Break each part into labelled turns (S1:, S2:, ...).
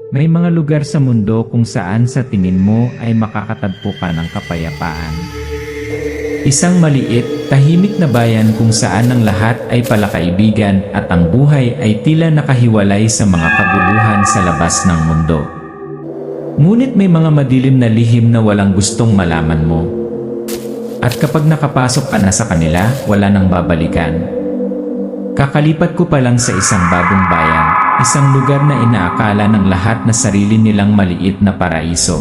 S1: May mga lugar sa mundo kung saan sa tingin mo ay makakatagpo ka ng kapayapaan. Isang maliit, tahimik na bayan kung saan ang lahat ay palakaibigan at ang buhay ay tila nakahiwalay sa mga kaguluhan sa labas ng mundo. Ngunit may mga madilim na lihim na walang gustong malaman mo. At kapag nakapasok ka na sa kanila, wala nang babalikan. Kakalipat ko pa lang sa isang bagong bayan, isang lugar na inaakala ng lahat na sarili nilang maliit na paraiso.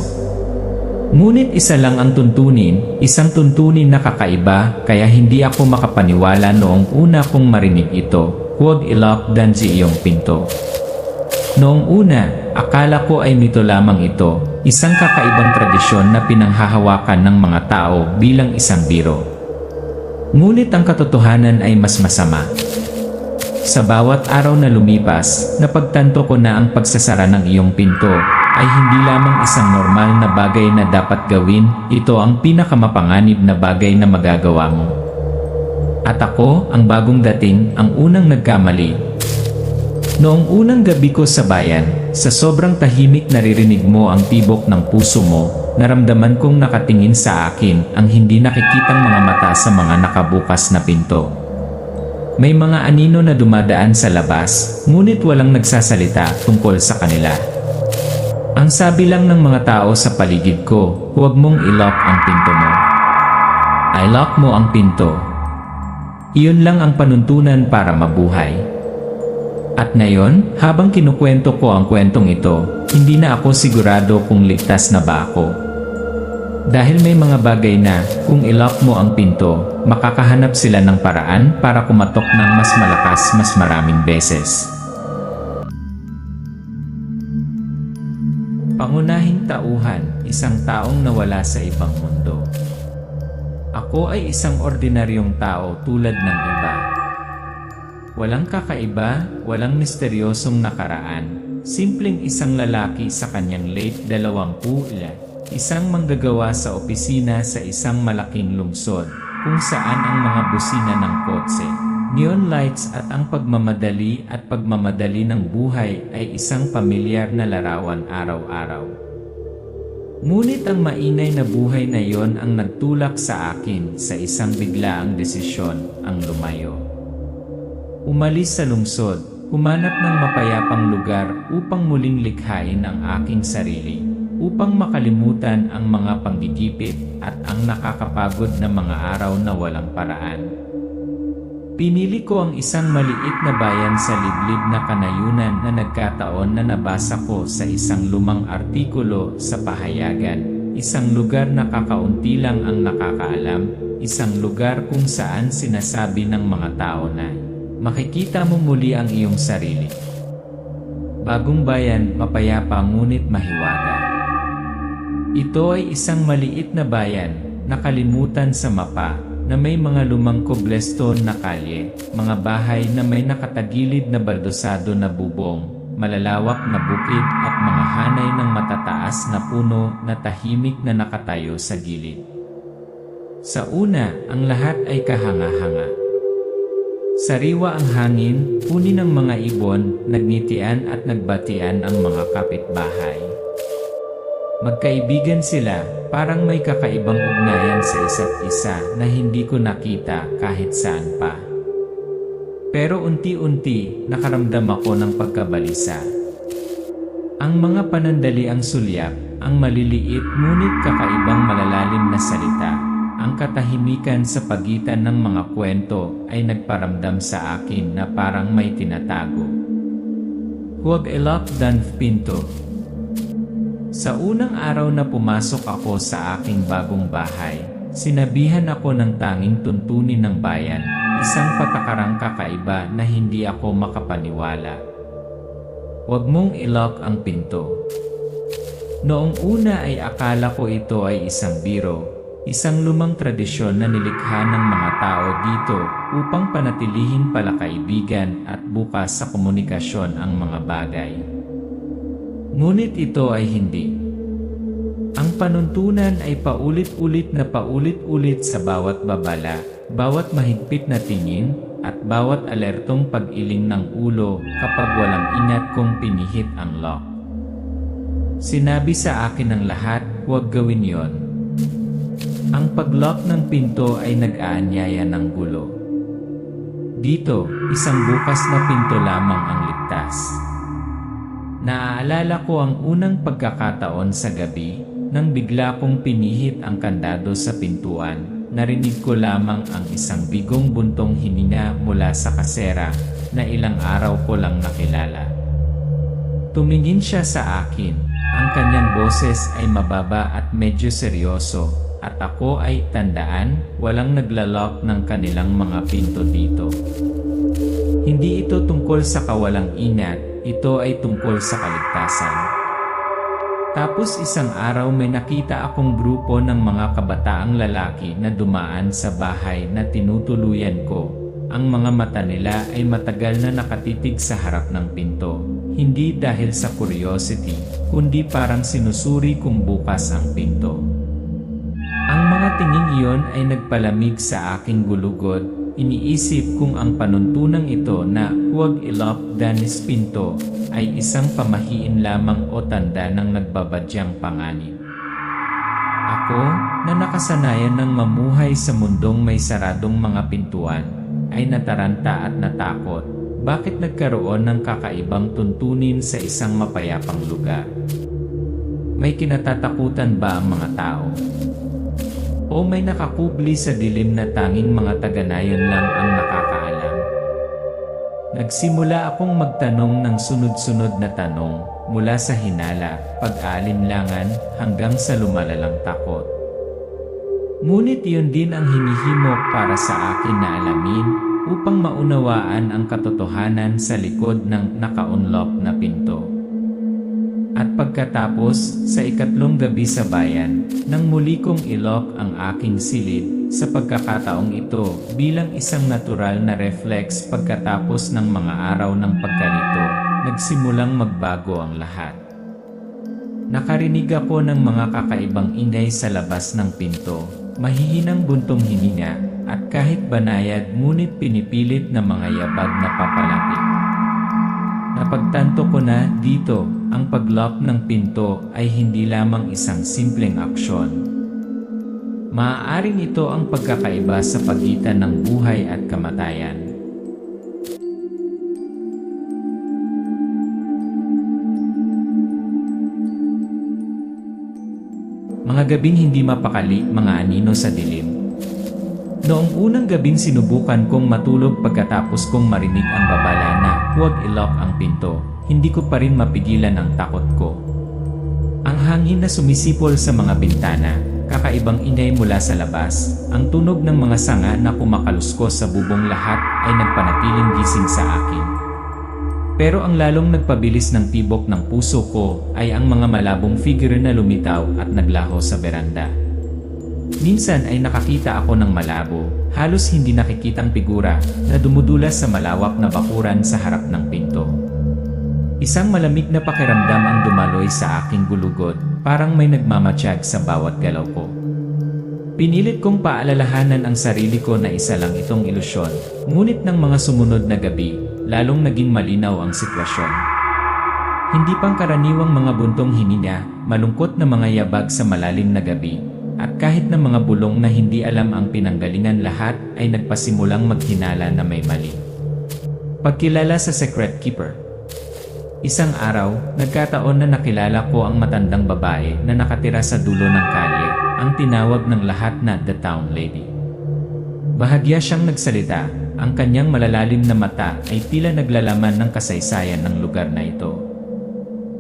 S1: Ngunit isa lang ang tuntunin, isang tuntunin na kakaiba, kaya hindi ako makapaniwala noong una kong marinig ito. Huwag i-lockdown si iyong pinto. Noong una, akala ko ay mito lamang ito, isang kakaibang tradisyon na pinanghahawakan ng mga tao bilang isang biro. Ngunit ang katotohanan ay mas masama. Sa bawat araw na lumipas, napagtanto ko na ang pagsasara ng iyong pinto ay hindi lamang isang normal na bagay na dapat gawin, ito ang pinakamapanganib na bagay na magagawa mo. At ako, ang bagong dating, ang unang nagkamali. Noong unang gabi ko sa bayan, sa sobrang tahimik naririnig mo ang tibok ng puso mo, naramdaman kong nakatingin sa akin ang hindi nakikitang mga mata sa mga nakabukas na pinto. May mga anino na dumadaan sa labas, ngunit walang nagsasalita tungkol sa kanila. Ang sabi lang ng mga tao sa paligid ko, huwag mong i-lock ang pinto mo. I-lock mo ang pinto. Iyon lang ang panuntunan para mabuhay. At ngayon, habang kinukwento ko ang kwentong ito, hindi na ako sigurado kung ligtas na ba ako. Dahil may mga bagay na, kung i-lock mo ang pinto, makakahanap sila ng paraan para kumatok ng mas malakas mas maraming beses. Pangunahing tauhan, isang taong nawala sa ibang mundo. Ako ay isang ordinaryong tao tulad ng iba. Walang kakaiba, walang misteryosong nakaraan. Simpleng isang lalaki sa kanyang late 20, isang manggagawa sa opisina sa isang malaking lungsod, kung saan ang mga busina ng kotse, neon lights at ang pagmamadali ng buhay ay isang pamilyar na larawan araw-araw. Ngunit ang mainay na buhay na yon ang nagtulak sa akin sa isang biglaang desisyon, ang lumayo. Umalis sa lungsod, humanap ng mapayapang lugar upang muling likhain ang aking sarili, upang makalimutan ang mga panggigipit at ang nakakapagod na mga araw na walang paraan. Pinili ko ang isang maliit na bayan sa liblib na kanayunan na nagkataon na nabasa ko sa isang lumang artikulo sa pahayagan, isang lugar na kakaunti lang ang nakakaalam, isang lugar kung saan sinasabi ng mga tao na makikita mo muli ang iyong sarili. Bagong bayan, mapayapa ngunit mahiwaga. Ito ay isang maliit na bayan, nakalimutan sa mapa, na may mga lumang cobblestone na kalye, mga bahay na may nakatagilid na baldosado na bubong, malalawak na bukid at mga hanay ng matataas na puno na tahimik na nakatayo sa gilid. Sa una, ang lahat ay kahanga-hanga. Sariwa ang hangin, huni ng mga ibon, nagnitian at nagbatian ang mga kapitbahay. Magkaibigan sila, parang may kakaibang ugnayan sa isa't isa na hindi ko nakita kahit saan pa. Pero unti-unti, nakaramdam ako ng pagkabalisa. Ang mga panandaliang sulyap, ang maliliit ngunit kakaibang malalalim na salita, ang katahimikan sa pagitan ng mga kwento ay nagparamdam sa akin na parang may tinatago. Huwag i-lock ang pinto. Sa unang araw na pumasok ako sa aking bagong bahay, sinabihan ako ng tanging tuntunin ng bayan, isang patakarang kakaiba na hindi ako makapaniwala. Huwag mong i-lock ang pinto. Noong una ay akala ko ito ay isang biro, isang lumang tradisyon na nilikha ng mga tao dito upang panatilihin palakaibigan at bukas sa komunikasyon ang mga bagay. Ngunit ito ay hindi. Ang panuntunan ay paulit-ulit sa bawat babala, bawat mahigpit na tingin, at bawat alertong pag-iling ng ulo kapag walang ingat kong pinihit ang lock. Sinabi sa akin ng lahat, huwag gawin yon. Ang pag-lock ng pinto ay nag-aanyaya ng gulo. Dito, isang bukas na pinto lamang ang ligtas. Naaalala ko ang unang pagkakataon sa gabi, nang bigla kong pinihit ang kandado sa pintuan, narinig ko lamang ang isang bigong buntong hininga mula sa kasera na ilang araw ko lang nakilala. Tumingin siya sa akin, ang kanyang boses ay mababa at medyo seryoso, at ako ay tandaan, walang naglalok ng kanilang mga pinto dito. Hindi ito tungkol sa kawalang ingat, ito ay tungkol sa kaligtasan. Tapos isang araw may nakita akong grupo ng mga kabataang lalaki na dumaan sa bahay na tinutuluyan ko. Ang mga mata nila ay matagal na nakatitig sa harap ng pinto. Hindi dahil sa curiosity, kundi parang sinusuri kung bukas ang pinto. Ang mga tingin iyon ay nagpalamig sa aking gulugod. Iniisip kung ang panuntunang ito na huwag i-lock danis pinto ay isang pamahiin lamang o tanda ng nagbabadyang panganib. Ako, na nakasanayan ng mamuhay sa mundong may saradong mga pintuan, ay nataranta at natakot. Bakit nagkaroon ng kakaibang tuntunin sa isang mapayapang lugar? May kinatatakutan ba ang mga tao? O may nakakubli sa dilim na tanging mga taga-nayon lang ang nakakaalam? Nagsimula akong magtanong ng sunod-sunod na tanong, mula sa hinala, pag-aalinlangan, hanggang sa lumalalang takot. Ngunit iyon din ang hinihimok para sa akin na alamin, upang maunawaan ang katotohanan sa likod ng naka-unlock na pinto. At pagkatapos, sa ikatlong gabi sa bayan, nang muli kong i-lock ang aking silid, sa pagkakataong ito, bilang isang natural na reflex pagkatapos ng mga araw ng pagkalito, nagsimulang magbago ang lahat. Nakarinig ako ng mga kakaibang ingay sa labas ng pinto, mahihinang buntong hininga, at kahit banayad ngunit pinipilit na mga yabag na papalapit. Napagtanto ko na dito, ang pag-lock ng pinto ay hindi lamang isang simpleng aksyon. Maaaring ito ang pagkakaiba sa pagitan ng buhay at kamatayan. Mga gabing hindi mapakali, mga anino sa dilim. Noong unang gabing sinubukan kong matulog pagkatapos kong marinig ang babala na huwag i-lock ang pinto, hindi ko pa rin mapigilan ang takot ko. Ang hangin na sumisipol sa mga bintana, kakaibang ingay mula sa labas, ang tunog ng mga sanga na kumakaluskos sa bubong, lahat ay nagpanatiling gising sa akin. Pero ang lalong nagpabilis ng tibok ng puso ko ay ang mga malabong figure na lumitaw at naglaho sa beranda. Minsan ay nakakita ako ng malabo, halos hindi nakikitang figura na dumudulas sa malawak na bakuran sa harap ng pinto. Isang malamig na pakiramdam ang dumaloy sa aking gulugod, parang may nagmamatsyag sa bawat galaw ko. Pinilit kong paalalahanan ang sarili ko na isa lang itong ilusyon, ngunit ng mga sumunod na gabi, lalong naging malinaw ang sitwasyon. Hindi pangkaraniwang mga buntong hininga, malungkot na mga yabag sa malalim na gabi, at kahit na mga bulong na hindi alam ang pinanggalingan, lahat ay nagpasimulang maghinala na may mali. Pagkilala sa Secret Keeper. Isang araw, nagkataon na nakilala ko ang matandang babae na nakatira sa dulo ng kalye, ang tinawag ng lahat na The Town Lady. Bahagya siyang nagsalita, ang kanyang malalalim na mata ay tila naglalaman ng kasaysayan ng lugar na ito.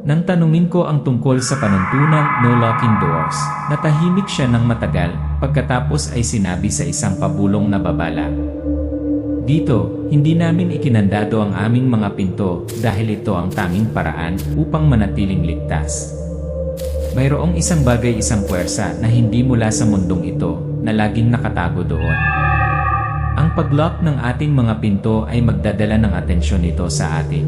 S1: Nang tanungin ko ang tungkol sa panuntunang no locking doors, natahimik siya ng matagal, pagkatapos ay sinabi sa isang pabulong na babala. Dito, hindi namin ikinandado ang aming mga pinto dahil ito ang tanging paraan upang manatiling ligtas. Mayroong isang bagay, isang puwersa na hindi mula sa mundong ito na laging nakatago doon. Ang pag-lock ng ating mga pinto ay magdadala ng atensyon nito sa atin.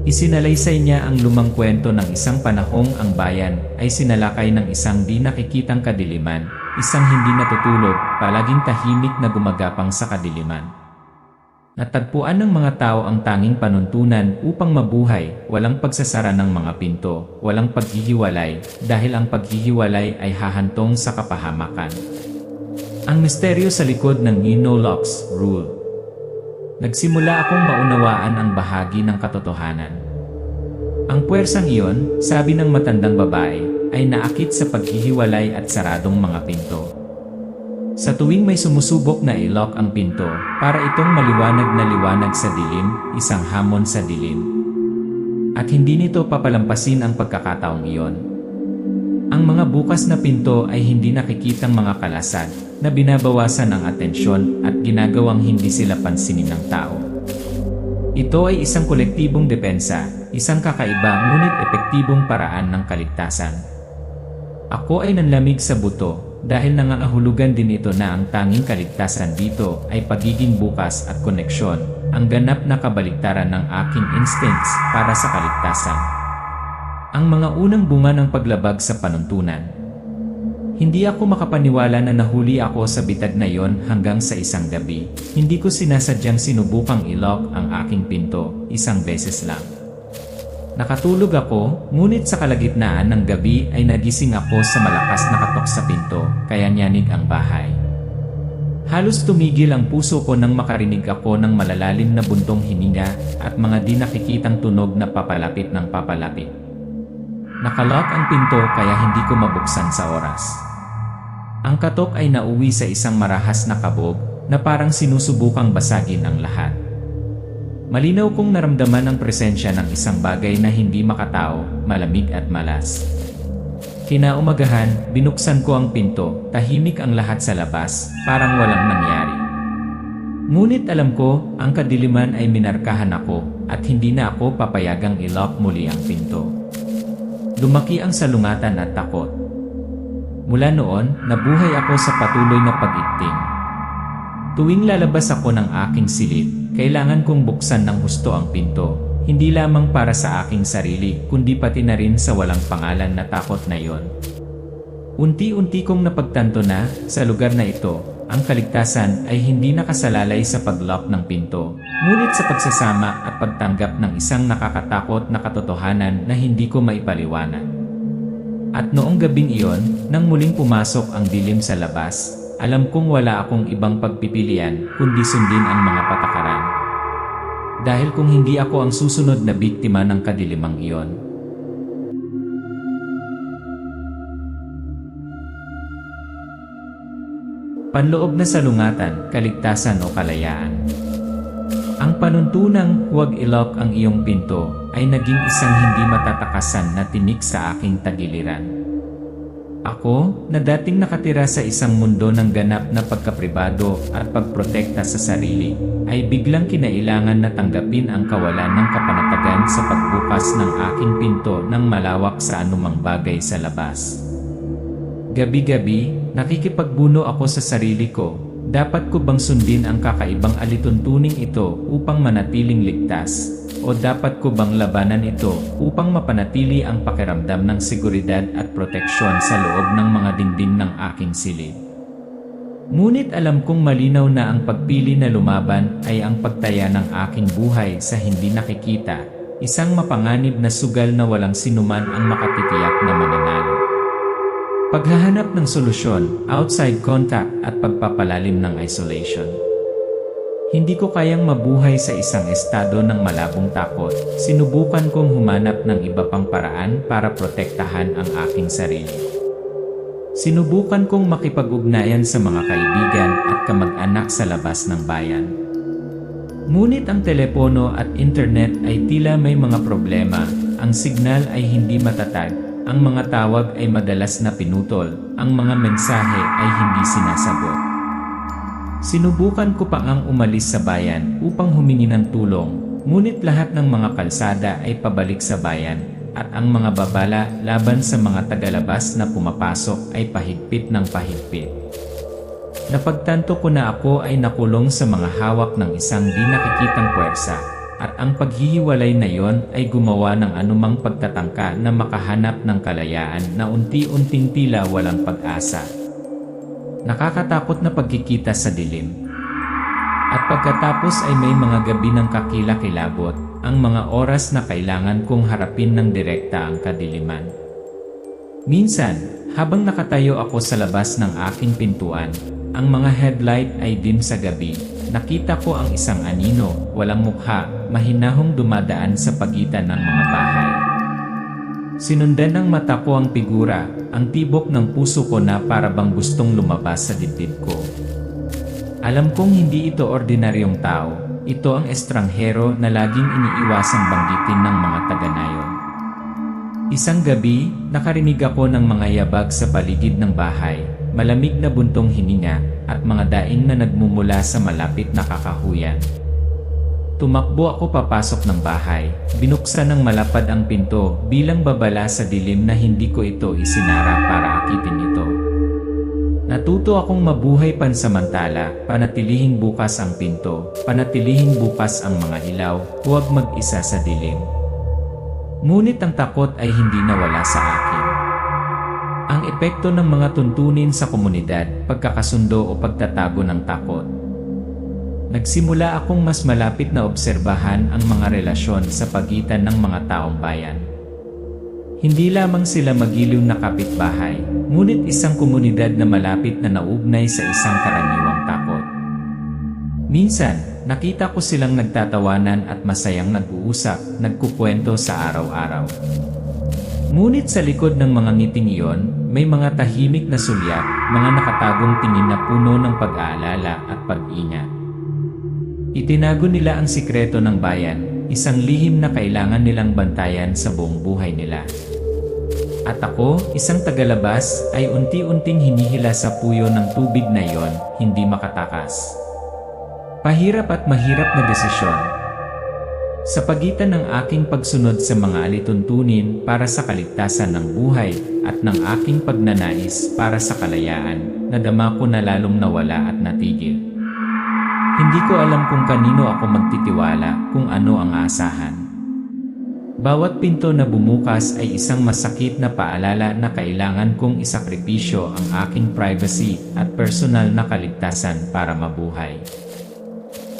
S1: Isinalaysay niya ang lumang kwento ng isang panahong ang bayan ay sinalakay ng isang di nakikitang kadiliman, isang hindi natutulog, palaging tahimik na gumagapang sa kadiliman. Natagpuan ng mga tao ang tanging panuntunan upang mabuhay, walang pagsasara ng mga pinto, walang paghihiwalay, dahil ang paghihiwalay ay hahantong sa kapahamakan. Ang misteryo sa likod ng no-locks rule. Nagsimula akong maunawaan ang bahagi ng katotohanan. Ang puwersang iyon, sabi ng matandang babae, ay naakit sa paghihiwalay at saradong mga pinto. Sa tuwing may sumusubok na i-lock ang pinto, para itong maliwanag na liwanag sa dilim, isang hamon sa dilim. At hindi nito papalampasin ang pagkakataong iyon. Ang mga bukas na pinto ay hindi nakikitang mga kalasag na binabawasan ang atensyon at ginagawang hindi sila pansinin ng tao. Ito ay isang kolektibong depensa, isang kakaiba ngunit epektibong paraan ng kaligtasan. Ako ay nanlamig sa buto dahil nangangahulugan din ito na ang tanging kaligtasan dito ay pagiging bukas at koneksyon, ang ganap na kabaligtaran ng aking instincts para sa kaligtasan. Ang mga unang bunga ng paglabag sa panuntunan. Hindi ako makapaniwala na nahuli ako sa bitag na yon hanggang sa isang gabi. Hindi ko sinasadyang sinubukang i-lock ang aking pinto, isang beses lang. Nakatulog ako, ngunit sa kalagitnaan ng gabi ay nagising ako sa malakas na katok sa pinto, kaya nyanig ang bahay. Halos tumigil ang puso ko nang makarinig ako ng malalalim na buntong hininga at mga di nakikitang tunog na papalapit ng papalapit. Nakalock ang pinto kaya hindi ko mabuksan sa oras. Ang katok ay nauwi sa isang marahas na kabog na parang sinusubukang basagin ang lahat. Malinaw kong naramdaman ang presensya ng isang bagay na hindi makatao, malamig at malas. Kinaumagahan, binuksan ko ang pinto, tahimik ang lahat sa labas, parang walang nangyari. Ngunit alam ko, ang kadiliman ay minarkahan ako at hindi na ako papayagang i-lock muli ang pinto. Lumaki ang salungatan at takot. Mula noon, nabuhay ako sa patuloy na pag-igting. Tuwing lalabas ako ng aking silid, kailangan kong buksan ng husto ang pinto, hindi lamang para sa aking sarili, kundi pati na rin sa walang pangalan na takot na iyon. Unti-unti kong napagtanto na, sa lugar na ito, ang kaligtasan ay hindi nakasalalay sa pag-lock ng pinto, ngunit sa pagsasama at pagtanggap ng isang nakakatakot na katotohanan na hindi ko maipaliwanag. At noong gabing iyon, nang muling pumasok ang dilim sa labas, alam kong wala akong ibang pagpipilian kundi sundin ang mga patakaran. Dahil kung hindi ako ang susunod na biktima ng kadilimang iyon. Panloob na salungatan, kaligtasan o kalayaan. Ang panuntunang huwag i-lock ang iyong pinto ay naging isang hindi matatakasan na tinik sa aking tagiliran. Ako, na dating nakatira sa isang mundo ng ganap na pagkapribado at pagprotekta sa sarili, ay biglang kinailangan na tanggapin ang kawalan ng kapanatagan sa pagbukas ng aking pinto ng malawak sa anumang bagay sa labas. Gabi-gabi, nakikipagbuno ako sa sarili ko, dapat ko bang sundin ang kakaibang alituntuning ito upang manatiling ligtas? O dapat ko bang labanan ito upang mapanatili ang pakiramdam ng seguridad at proteksyon sa loob ng mga dingding ng aking silid? Ngunit alam kong malinaw na ang pagpili na lumaban ay ang pagtaya ng aking buhay sa hindi nakikita, isang mapanganib na sugal na walang sinuman ang makatitiyak na mananalo. Paghahanap ng solusyon, outside contact at pagpapalalim ng isolation. Hindi ko kayang mabuhay sa isang estado ng malabong takot. Sinubukan kong humanap ng iba pang paraan para protektahan ang aking sarili. Sinubukan kong makipag-ugnayan sa mga kaibigan at kamag-anak sa labas ng bayan. Ngunit ang telepono at internet ay tila may mga problema, ang signal ay hindi matatag, ang mga tawag ay madalas na pinutol, ang mga mensahe ay hindi sinasagot. Sinubukan ko pa ang umalis sa bayan upang humingi ng tulong, ngunit lahat ng mga kalsada ay pabalik sa bayan, at ang mga babala laban sa mga tagalabas na pumapasok ay pahigpit ng pahigpit. Napagtanto ko na ako ay nakulong sa mga hawak ng isang di nakikitang puwersa, at ang paghihiwalay na yon ay gumawa ng anumang pagtatangka na makahanap ng kalayaan na unti-unting tila walang pag-asa. Nakakatakot na pagkikita sa dilim. At pagkatapos ay may mga gabi ng kakilakilabot, ang mga oras na kailangan kong harapin ng direkta ang kadiliman. Minsan, habang nakatayo ako sa labas ng aking pintuan, ang mga headlight ay dim sa gabi, nakita ko ang isang anino, walang mukha, mahinahong dumadaan sa pagitan ng mga bahay. Sinundan ng mata ko ang figura, ang tibok ng puso ko na para bang gustong lumabas sa dibdib ko. Alam kong hindi ito ordinaryong tao, ito ang estranghero na laging iniiwasang banggitin ng mga taga-nayon. Isang gabi, nakarinig ako ng mga yabag sa paligid ng bahay, malamig na buntong hininga, at mga daing na nagmumula sa malapit na kakahuyan. Tumakbo ako papasok ng bahay, binuksan ng malapad ang pinto bilang babala sa dilim na hindi ko ito isinara para akitin ito. Natuto akong mabuhay pansamantala, panatilihing bukas ang pinto, panatilihing bukas ang mga ilaw, huwag mag-isa sa dilim. Ngunit ang takot ay hindi nawala sa akin. Ang epekto ng mga tuntunin sa komunidad, pagkakasundo o pagtatago ng takot. Nagsimula akong mas malapit na obserbahan ang mga relasyon sa pagitan ng mga taong bayan. Hindi lamang sila magiliw na kapitbahay, ngunit isang komunidad na malapit na naugnay sa isang karaniwang takot. Minsan, nakita ko silang nagtatawanan at masayang nag-uusap, nagkukwento sa araw-araw. Ngunit sa likod ng mga ngiting iyon, may mga tahimik na sulyap, mga nakatagong tingin na puno ng pag-aalala at pag-ingat. Itinago nila ang sikreto ng bayan, isang lihim na kailangan nilang bantayan sa buong buhay nila. At ako, isang tagalabas, ay unti-unting hinihila sa puyo ng tubig na iyon, hindi makatakas. Pahirap at mahirap na desisyon. Sa pagitan ng aking pagsunod sa mga alituntunin para sa kaligtasan ng buhay at ng aking pagnanais para sa kalayaan, nadama ko na lalong nawala at natigil. Hindi ko alam kung kanino ako magtitiwala, kung ano ang aasahan. Bawat pinto na bumukas ay isang masakit na paalala na kailangan kong isakripisyo ang aking privacy at personal na kaligtasan para mabuhay.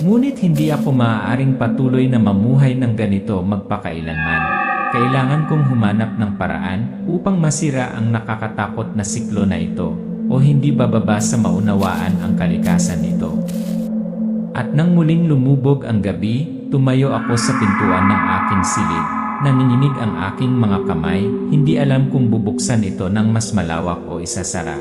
S1: Ngunit hindi ako maaaring patuloy na mamuhay ng ganito magpakailanman. Kailangan kong humanap ng paraan upang masira ang nakakatakot na siklo na ito o hindi bababa sa maunawaan ang kalikasan nito. At nang muling lumubog ang gabi, tumayo ako sa pintuan ng aking silid. Nanginginig ang aking mga kamay, hindi alam kung bubuksan ito ng mas malawak o isasara.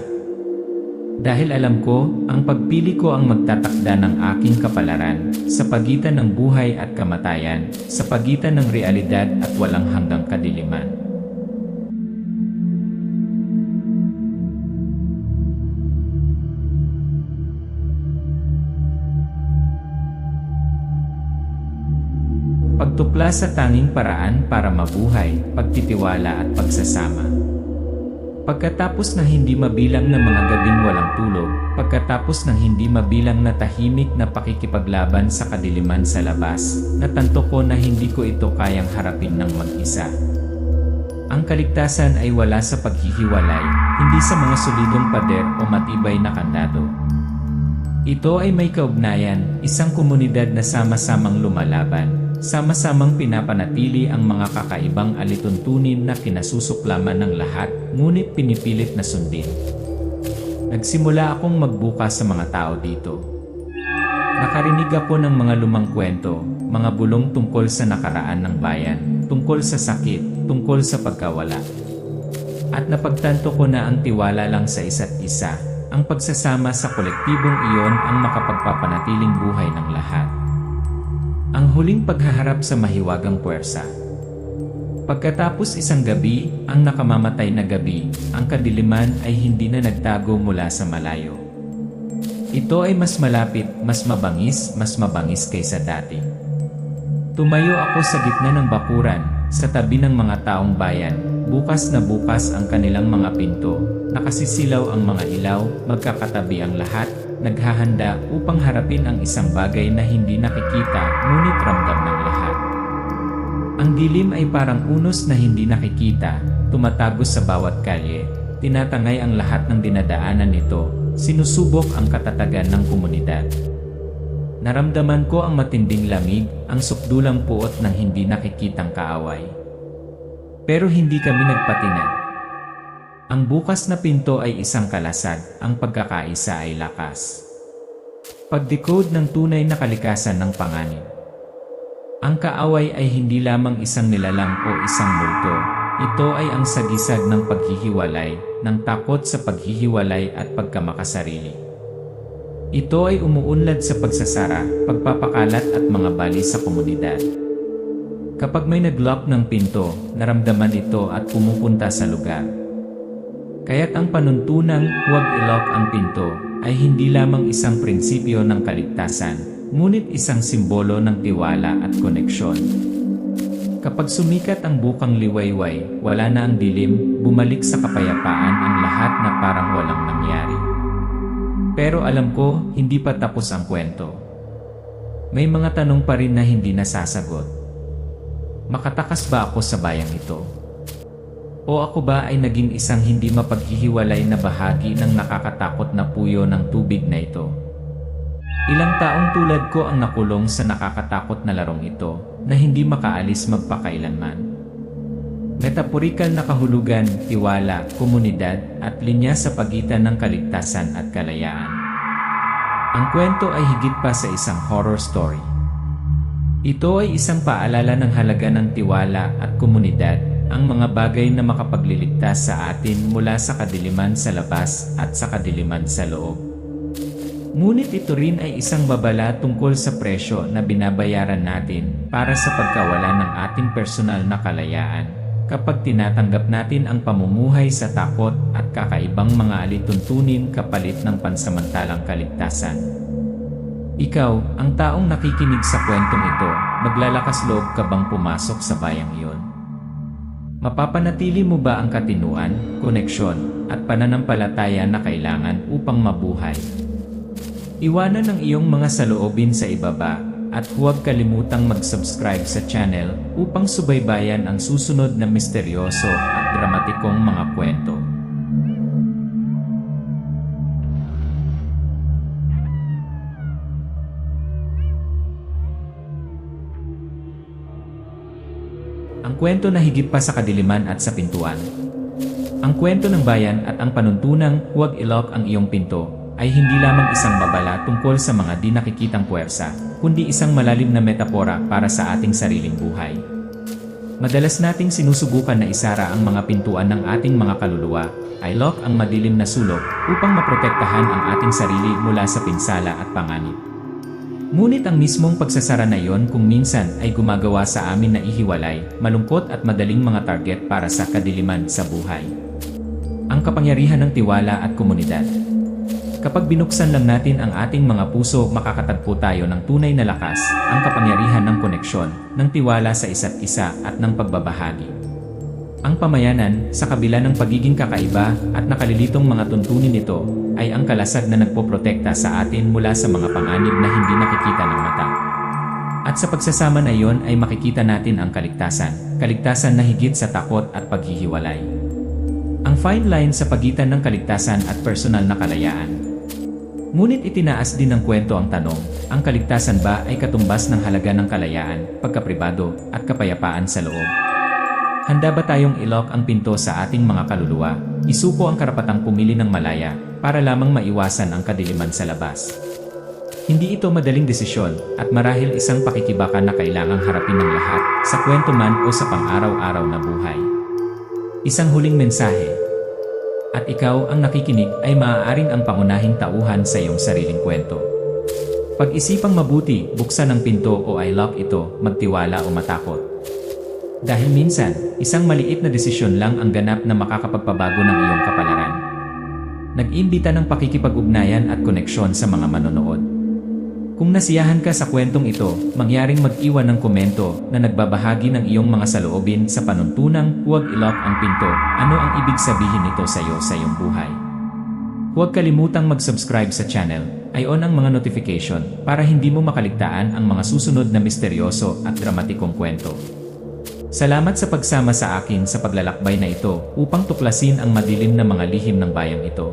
S1: Dahil alam ko, ang pagpili ko ang magtatakda ng aking kapalaran, sa pagitan ng buhay at kamatayan, sa pagitan ng realidad at walang hanggang kadiliman. Pagtuklas sa tanging paraan para mabuhay, pagtitiwala at pagsasama. Pagkatapos ng hindi mabilang na mga gabing walang tulog, pagkatapos ng hindi mabilang na tahimik na pakikipaglaban sa kadiliman sa labas, natanto ko na hindi ko ito kayang harapin ng mag-isa. Ang kaligtasan ay wala sa paghihiwalay, hindi sa mga solidong pader o matibay na kandado. Ito ay may kaugnayan, isang komunidad na sama-samang lumalaban, sama-samang pinapanatili ang mga kakaibang alituntunin na kinasusuklaman ng lahat, ngunit pinipilit na sundin. Nagsimula akong magbukas sa mga tao dito. Nakarinig ako ng mga lumang kwento, mga bulong tungkol sa nakaraan ng bayan, tungkol sa sakit, tungkol sa pagkawala. At napagtanto ko na ang tiwala lang sa isa't isa, ang pagsasama sa kolektibong iyon ang makapagpapanatiling buhay ng lahat. Ang huling paghaharap sa mahiwagang puwersa. Pagkatapos isang gabi, ang nakamamatay na gabi, ang kadiliman ay hindi na nagtago mula sa malayo. Ito ay mas malapit, mas mabangis kaysa dati. Tumayo ako sa gitna ng bakuran, sa tabi ng mga taong bayan, bukas na bukas ang kanilang mga pinto, nakasisilaw ang mga ilaw, magkakatabi ang lahat, naghahanda upang harapin ang isang bagay na hindi nakikita ngunit ramdam ng lahat. Ang dilim ay parang unos na hindi nakikita, tumatagos sa bawat kalye, tinatangay ang lahat ng dinadaanan nito, sinusubok ang katatagan ng komunidad. Naramdaman ko ang matinding lamig, ang sukdulang puot ng hindi nakikitang kaaway. Pero hindi kami nagpatinag. Ang bukas na pinto ay isang kalasag, ang pagkakaisa ay lakas. Pag-decode ng tunay na kalikasan ng panganib. Ang kaaway ay hindi lamang isang nilalang o isang multo. Ito ay ang sagisag ng paghihiwalay, ng takot sa paghihiwalay at pagkamakasarili. Ito ay umuunlad sa pagsasara, pagpapakalat at mga bali sa komunidad. Kapag may nag-lock ng pinto, naramdaman ito at pumupunta sa lugar. Kaya't ang panuntunang huwag i-lock ang pinto ay hindi lamang isang prinsipyo ng kaligtasan, ngunit isang simbolo ng tiwala at koneksyon. Kapag sumikat ang bukang liwayway, wala na ang dilim, bumalik sa kapayapaan ang lahat na parang walang nangyari. Pero alam ko, hindi pa tapos ang kwento. May mga tanong pa rin na hindi nasasagot. Makatakas ba ako sa bayang ito? O ako ba ay naging isang hindi mapaghihiwalay na bahagi ng nakakatakot na puyo ng tubig na ito? Ilang taong tulad ko ang nakulong sa nakakatakot na larong ito na hindi makaalis magpakailanman. Metaporikal na kahulugan, tiwala, komunidad at linya sa pagitan ng kaligtasan at kalayaan. Ang kwento ay higit pa sa isang horror story. Ito ay isang paalala ng halaga ng tiwala at komunidad, ang mga bagay na makapagliligtas sa atin mula sa kadiliman sa labas at sa kadiliman sa loob. Ngunit ito rin ay isang babala tungkol sa presyo na binabayaran natin para sa pagkawala ng ating personal na kalayaan. Kapag tinatanggap natin ang pamumuhay sa takot at kakaibang mga alituntunin kapalit ng pansamantalang kaligtasan. Ikaw, ang taong nakikinig sa kwentong ito, maglalakas loob ka bang pumasok sa bayang iyon? Mapapanatili mo ba ang katinuan, koneksyon, at pananampalataya na kailangan upang mabuhay? Iwanan ang iyong mga saloobin sa ibaba. At huwag kalimutang mag-subscribe sa channel upang subaybayan ang susunod na misteryoso at dramatikong mga kwento. Ang kwento na higit pa sa kadiliman at sa pintuan. Ang kwento ng bayan at ang panuntunang huwag i-lock ang iyong pinto ay hindi lamang isang babala tungkol sa mga di nakikitang puwersa, kundi isang malalim na metapora para sa ating sariling buhay. Madalas nating sinusubukan na isara ang mga pintuan ng ating mga kaluluwa, ay lock ang madilim na sulok upang maprotektahan ang ating sarili mula sa pinsala at panganib. Ngunit ang mismong pagsasara na iyon kung minsan ay gumagawa sa amin na ihiwalay, malungkot at madaling mga target para sa kadiliman sa buhay. Ang kapangyarihan ng tiwala at komunidad. Kapag binuksan lang natin ang ating mga puso, makakatagpo tayo ng tunay na lakas, ang kapangyarihan ng koneksyon, ng tiwala sa isa't isa at ng pagbabahagi. Ang pamayanan, sa kabila ng pagiging kakaiba at nakalilitong mga tuntunin nito, ay ang kalasag na nagpoprotekta sa atin mula sa mga panganib na hindi nakikita ng mata. At sa pagsasama na iyon ay makikita natin ang kaligtasan na higit sa takot at paghihiwalay. Ang fine line sa pagitan ng kaligtasan at personal na kalayaan. Ngunit itinaas din ng kwento ang tanong, ang kaligtasan ba ay katumbas ng halaga ng kalayaan, pagkapribado, at kapayapaan sa loob? Handa ba tayong i-lock ang pinto sa ating mga kaluluwa, isuko ang karapatang pumili ng malaya, para lamang maiwasan ang kadiliman sa labas? Hindi ito madaling desisyon, at marahil isang pakikibakan na kailangang harapin ng lahat, sa kwento man o sa pang-araw-araw na buhay. Isang huling mensahe. At ikaw ang nakikinig ay maaaring ang pangunahing tauhan sa iyong sariling kwento. Pag-isipang mabuti, buksan ang pinto o i-lock ito, magtiwala o matakot. Dahil minsan, isang maliit na desisyon lang ang ganap na makakapagpabago ng iyong kapalaran. Nag-imbita ng pakikipag-ugnayan at koneksyon sa mga manonood. Kung nasiyahan ka sa kwentong ito, mangyaring mag-iwan ng komento na nagbabahagi ng iyong mga saloobin sa panuntunang huwag i-lock ang pinto. Ano ang ibig sabihin nito sa iyo sa iyong buhay? Huwag kalimutang mag-subscribe sa channel, i-on ang mga notification para hindi mo makaligtaan ang mga susunod na misteryoso at dramatikong kwento. Salamat sa pagsama sa akin sa paglalakbay na ito upang tuklasin ang madilim na mga lihim ng bayang ito.